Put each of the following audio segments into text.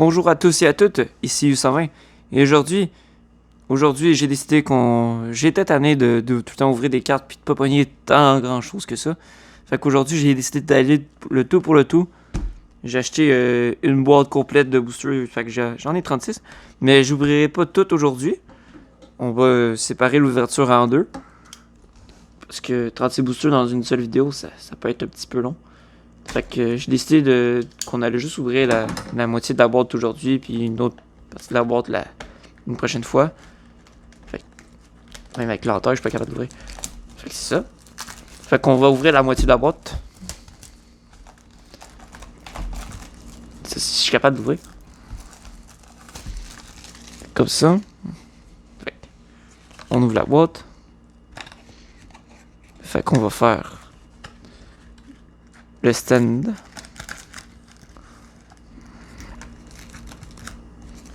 Bonjour à tous et à toutes, ici U120. Et aujourd'hui, j'ai décidé j'étais tanné de tout le temps ouvrir des cartes puis de pas pogner tant grand chose que ça. Fait qu'aujourd'hui, j'ai décidé d'aller le tout pour le tout. J'ai acheté une boîte complète de boosters, fait que j'en ai 36. Mais j'ouvrirai pas tout aujourd'hui. On va séparer l'ouverture en deux. Parce que 36 boosters dans une seule vidéo, ça peut être un petit peu long. Fait que j'ai décidé qu'on allait juste ouvrir la moitié de la boîte aujourd'hui, puis une autre partie de la boîte une prochaine fois. Fait que, même avec l'enteur, je suis pas capable d'ouvrir. Fait que c'est ça. Fait qu'on va ouvrir la moitié de la boîte. Ça, si je suis capable d'ouvrir. Comme ça. Fait que, on ouvre la boîte. Fait qu'on va faire le stand.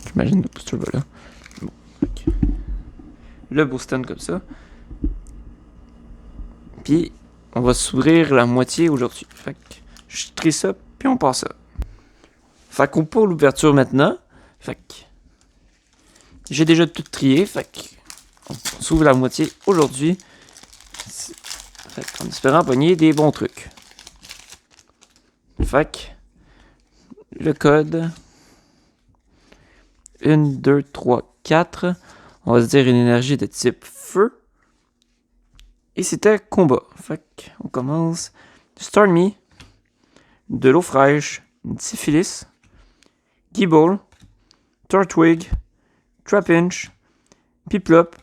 J'imagine le booster va là. Bon, okay. Le beau stand comme ça. Puis, on va s'ouvrir la moitié aujourd'hui. Fait que je trie ça, puis on passe ça. Fait qu'on pour l'ouverture maintenant. Fait que j'ai déjà tout trié. Fait qu'on s'ouvre la moitié aujourd'hui. Fait qu'en espérant pogner des bons trucs. Fait que le code 1, 2, 3, 4. On va se dire une énergie de type feu. Et c'était combat. Fait qu'on commence. Stormy, de l'eau fraîche, Syphilis, Gible, Turtwig, Trapinch, Piplup,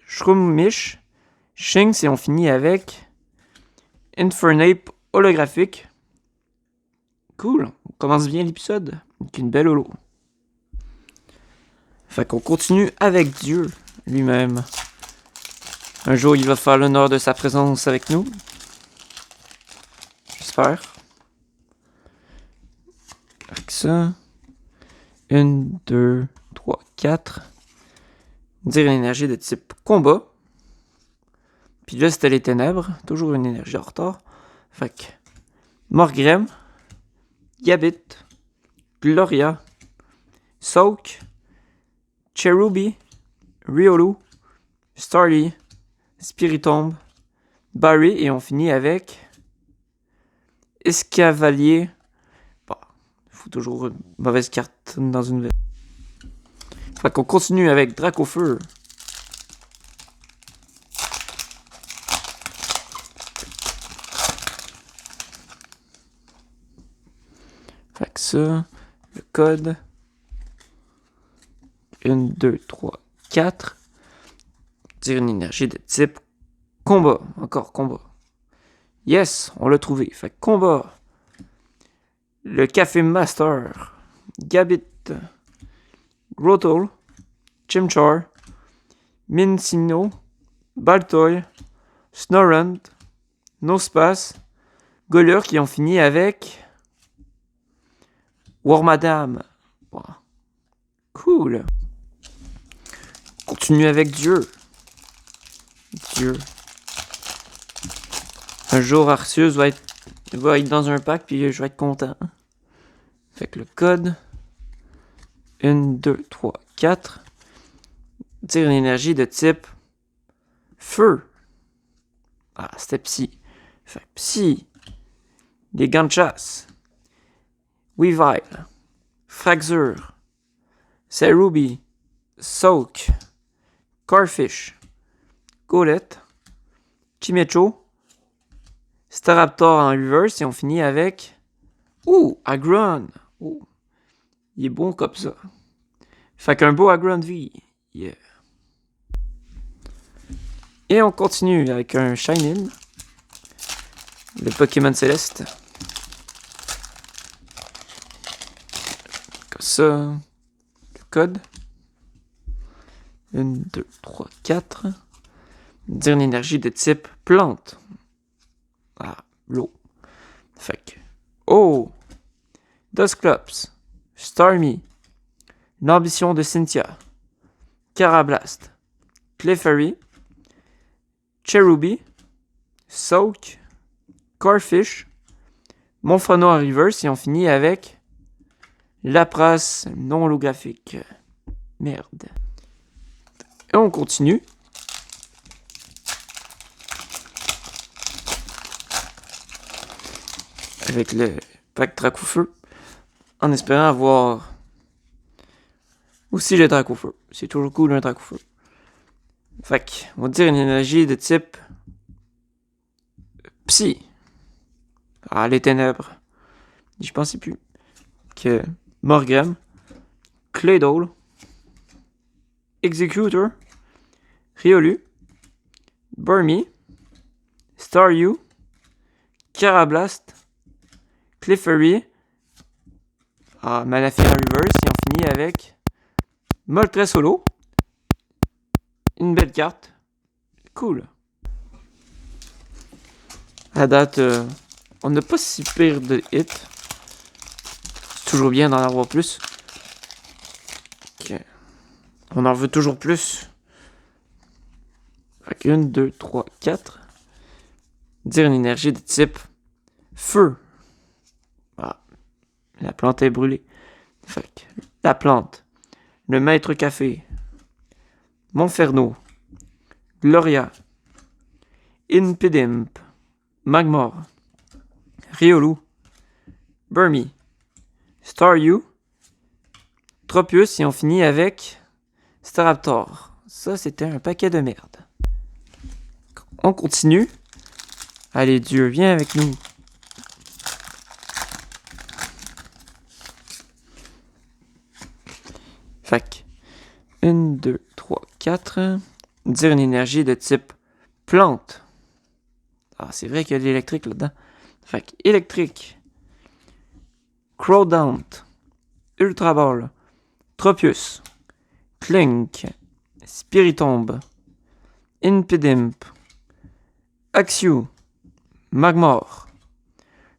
Shroomish, Shinx et on finit avec Infernape holographique. Cool, on commence bien l'épisode avec une belle holo. Fait qu'on continue avec Dieu lui-même. Un jour, il va faire l'honneur de sa présence avec nous. J'espère. Avec ça. 1, 2, 3, 4. Dire une énergie de type combat. Puis là, c'était les ténèbres. Toujours une énergie en retard. Fait que Morgrem, Gabit, Gloria, Soak, Cherubi, Riolu, Starly, Spiritomb, Barry et on finit avec Escavalier. Bon, il faut toujours une mauvaise carte dans une... Fait qu'on continue avec Dracofeu. Fait que ça, le code 1, 2, 3, 4. Dire une énergie de type combat. Encore combat. Yes, on l'a trouvé. Fait que combat. Le Café Master. Gabit. Grottle. Chimchar. Mincino. Baltoy. Snorant. Nospace. Golur qui ont fini avec Wormadam. Wow. Cool. Continue avec Dieu. Un jour, Arceus va être dans un pack, puis je vais être content. Fait que le code 1, 2, 3, 4. Dire une énergie de type feu. Ah, c'était Psy. Fait que Psy. Des gants de chasse. Weavile. Fraxure. Cerubi. Soak. Carfish. Golett. Chimecho. Staraptor en reverse et on finit avec Aggron. Il est bon comme ça. Fait qu'un beau Aggron V. Yeah. Et on continue avec un Shine-In. Le Pokémon Céleste. Comme ça. Le code. 1, 2, 3, 4. Dire une énergie de type plante. Ah, l'eau. Fait que... Dusclops. Starmie. L'ambition de Cynthia. Carablast. Clefairy. Cherubi. Soak. Carfish. Monfano en reverse et on finit avec Lapras non holographique. Merde. Et on continue. Avec le pack Dracofeu. En espérant avoir aussi le Dracofeu. C'est toujours cool un Dracofeu. Fait que, on va dire une énergie de type Psy. Ah, les ténèbres. Je pensais plus. Que Morgrem, Claydol, Executor, Riolu, Burmy, Staryu, Carablast, Clefairy, Manaphy en reverse, et on finit avec Moltres Solo. Une belle carte. Cool. À date, on n'a pas si pire de hits. C'est toujours bien d'en avoir plus. Okay. On en veut toujours plus. Fait que 1, 2, 3, 4. Dire une énergie de type feu. Ah, la plante est brûlée. Fait que la plante. Le maître café. Monferno. Gloria. Impidimp. Magmar. Riolu. Burmy. Staryu. Tropius, et on finit avec Staraptor. Ça, c'était un paquet de merde. On continue. Allez, Dieu, viens avec nous. Fait que 1, 2, 3, 4. Dire une énergie de type plante. Ah, c'est vrai qu'il y a de l'électrique là-dedans. Fait que électrique. Crowdant. Ultra Ball. Tropius. Clink. Spiritomb. Impidimp. Axew. Magmar.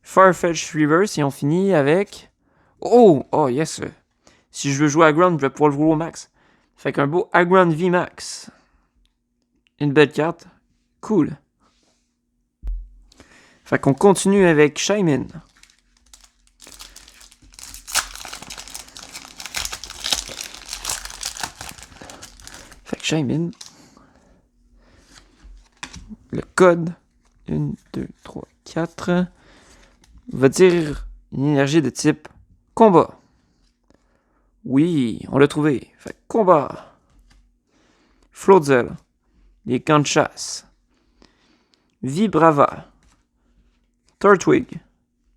Farfetch Reverse, et on finit avec... Oh yes! Si je veux jouer à Ground, je vais pouvoir le jouer au max. Fait qu'un beau Aground V Max. Une belle carte. Cool. Fait qu'on continue avec Shaymin. Fait que Shaymin. Le code. 1, 2, 3, 4. Va dire une énergie de type combat. Oui, on l'a trouvé. Fait que combat. Floatzel. Les camps de chasse. Vibrava. Turtwig.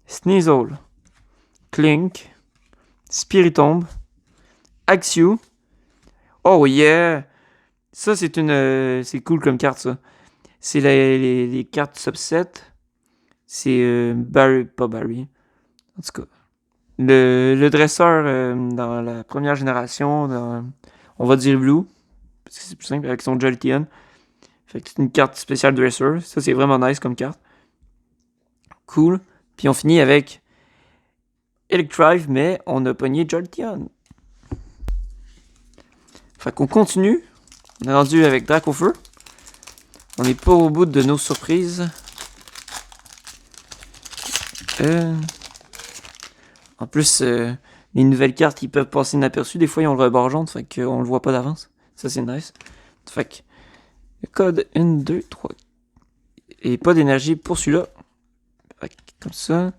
Sneasel. Clink. Spiritomb. Axew. Oh yeah! Ça, c'est une. C'est cool comme carte, ça. C'est les cartes subset. C'est Barry. Pas Barry. En tout cas. Le dresseur dans la première génération, on va dire Blue. Parce que c'est plus simple avec son Jolteon. Fait que c'est une carte spéciale dresser. Ça, c'est vraiment nice comme carte. Cool. Puis on finit avec Electrive, mais on a pogné Jolteon. Fait qu'on continue. On est rendu avec Dracofeu. On n'est pas au bout de nos surprises. En plus, les nouvelles cartes qui peuvent passer inaperçues, des fois ils ont le rebord jaune, fait qu'on le voit pas d'avance. Ça c'est nice. Fait que le code 1, 2, 3. Et pas d'énergie pour celui-là. Fait que comme ça.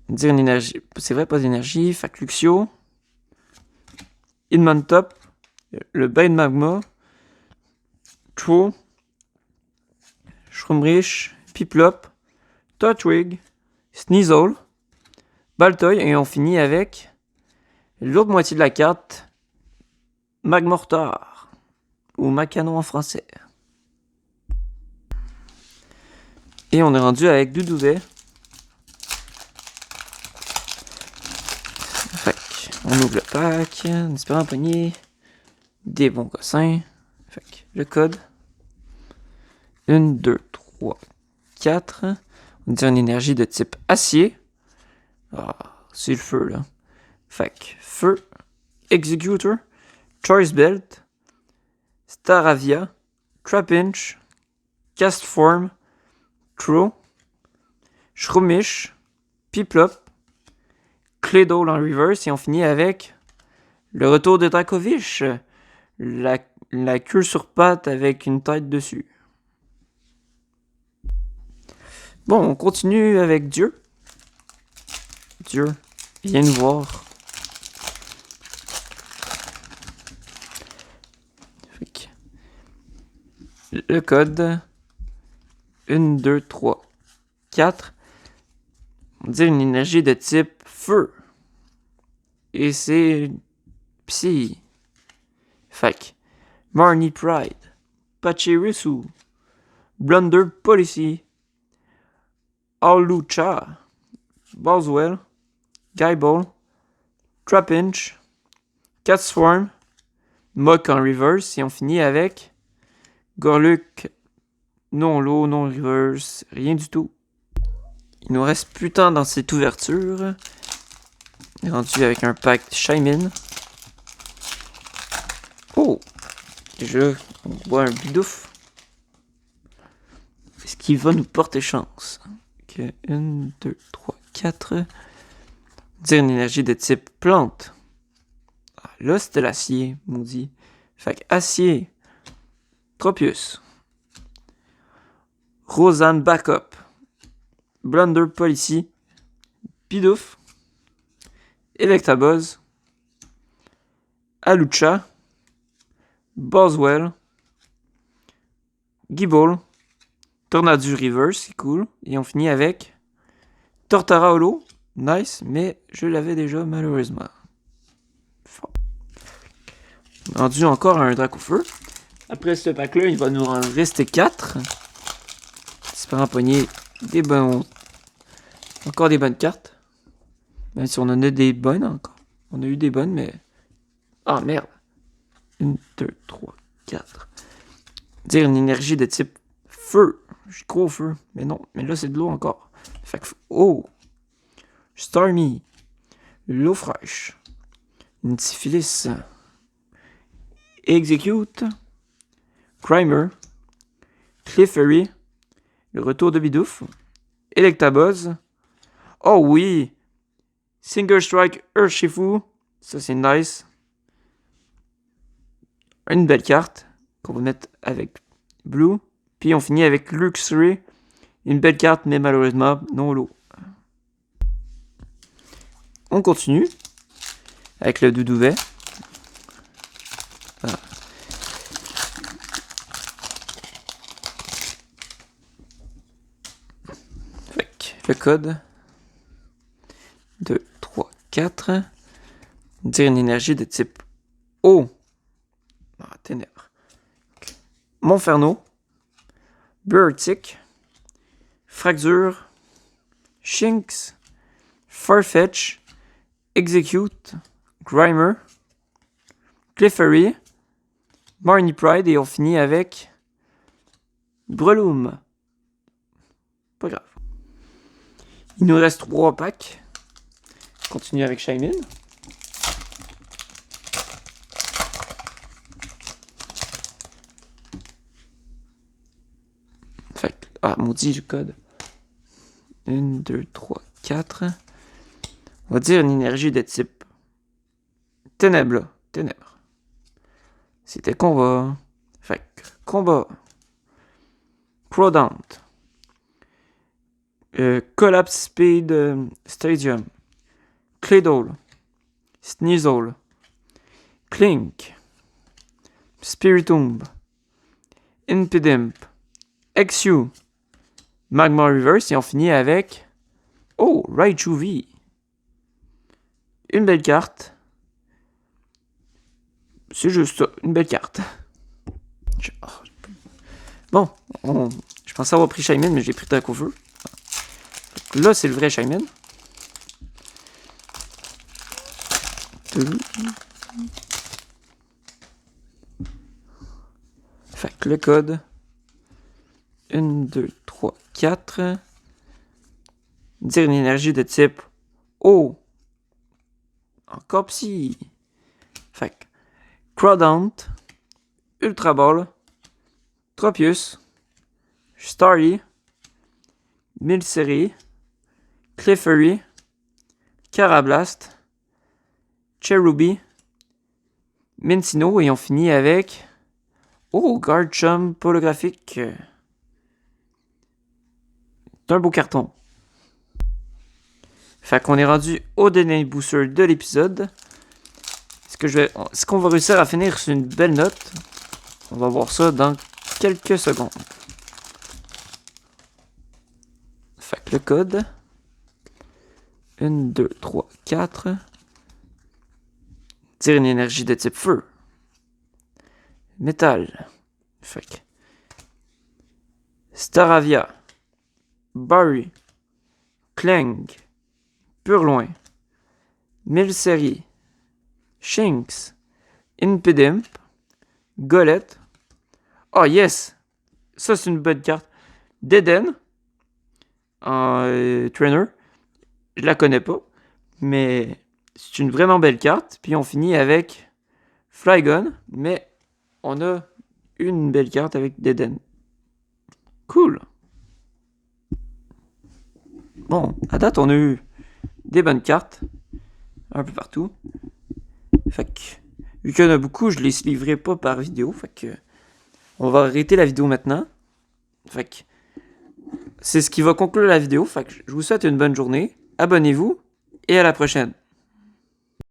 Dire une énergie. C'est vrai, pas d'énergie. Fait que Luxio. Inmantop. Le Bane Magma. Tro. Shrumrich. Piplup. Turtwig. Sneasel. Baltoy, et on finit avec l'autre moitié de la carte, Magmortar, ou Macano en français. Et on est rendu avec Doudouvet. Fait on ouvre le pack, en espérant pogner des bons cossins. Fait que le code 1, 2, 3, 4. On dit une énergie de type acier. Ah, c'est le feu, là. Fait que feu, Executor, Choice Belt, Staravia, Trapinch, Castform, Crow, Shroomish, Piplup, Claydol en reverse et on finit avec le retour de Dracovish. La queue sur patte avec une tête dessus. Bon, on continue avec Dieu. Dieu, viens nous voir. Le code 1, 2, 3, 4. On dit une énergie de type feu. Et c'est Psy. Fait Marnie Pride, Pachirisu, Blunder Policy, Alucha, Boswell, Guyball, Trapinch, Cat Swarm, Mock en reverse et on finit avec Gorluk, non low, non reverse, rien du tout. Il nous reste plus tant dans cette ouverture. On est rendu avec un pack Shaymin. Oh! Déjà, on voit un bidouf. Est-ce qu'il va nous porter chance? Ok, 1, 2, 3, 4. Dire une énergie de type plante. Ah, là, c'était l'acier, maudit. Fait que acier. Tropius. Rosanne Backup. Blunder Policy. Bidouf. Electabuzz. Alucha. Boswell. Gible. Tornadu Reverse, c'est cool. Et on finit avec Tortara Holo. Nice, mais je l'avais déjà malheureusement. Rendu encore un Dracofeu. Après ce pack-là, il va nous en rester 4. Espérant pogner des bons. Encore des bonnes cartes. Même si on en a des bonnes encore. On a eu des bonnes, mais. Ah merde. 1, 2, 3, 4. Dire une énergie de type feu. Je crois au feu. Mais non. Mais là, c'est de l'eau encore. Fait que. Oh. Starmie. L'eau fraîche. Une syphilis. Execute. Grimer. Clefairy. Le retour de Bidouf. Electabuzz. Oh oui. Single Strike Urshifu. Ça, c'est nice. Une belle carte qu'on va mettre avec Blue. Puis on finit avec Luxury. Une belle carte, mais malheureusement, non l'eau. On continue avec le Doudouvet. Voilà. Fait le code 2, 3, 4. Dire une énergie de type eau. Ah, ténèbres. Okay. Monferno. Burtic. Fracture. Shinx. Farfetch. Execute. Grimer. Clefairy. Marnie Pride. Et on finit avec Breloom. Pas grave. Il nous reste 3 packs. Continue avec Shaymin. Ah, maudit le code. 1, 2, 3, 4. On va dire une énergie de type ténèbres. Ténèbres. C'était combat. Fait que combat. Crawdant. Collapse Speed Stadium. Claydol. Sneasel. Clink. Spiritomb. Impidimp. Exu. Magma Reverse et on finit avec Raichu V. Une belle carte. C'est juste ça, une belle carte. Bon, je pensais avoir pris Shaymin, mais j'ai pris Dracofeu. Là, c'est le vrai Shaymin. Fait que le code 1, 2, 3, 4. Dire une énergie de type eau. Encore psy. Fait que Crawdant. Ultra Ball. Tropius. Starly. Milcery. Clefairy. Carablast, Cherubi, Mincino et on finit avec... Oh, Garchomp holographique. C'est un beau carton. Fait qu'on est rendu au dernier booster de l'épisode. Est-ce qu'on va réussir à finir sur une belle note? On va voir ça dans quelques secondes. Fait que le code. 1, 2, 3, 4. Tire une énergie de type feu. Métal. Fait que Staravia. Barry. Clang. Purloin. Milcery. Shinx. Impidimp. Golette. Oh yes! Ça c'est une bonne carte. Deden. En trainer. Je la connais pas. Mais c'est une vraiment belle carte. Puis on finit avec Flygon. Mais on a une belle carte avec Deden. Cool. Bon, à date, on a eu des bonnes cartes. Un peu partout. Fait que, vu qu'il y en a beaucoup, je les livrerai pas par vidéo. Fait que, on va arrêter la vidéo maintenant. Fait que, c'est ce qui va conclure la vidéo. Fait que, je vous souhaite une bonne journée. Abonnez-vous et à la prochaine.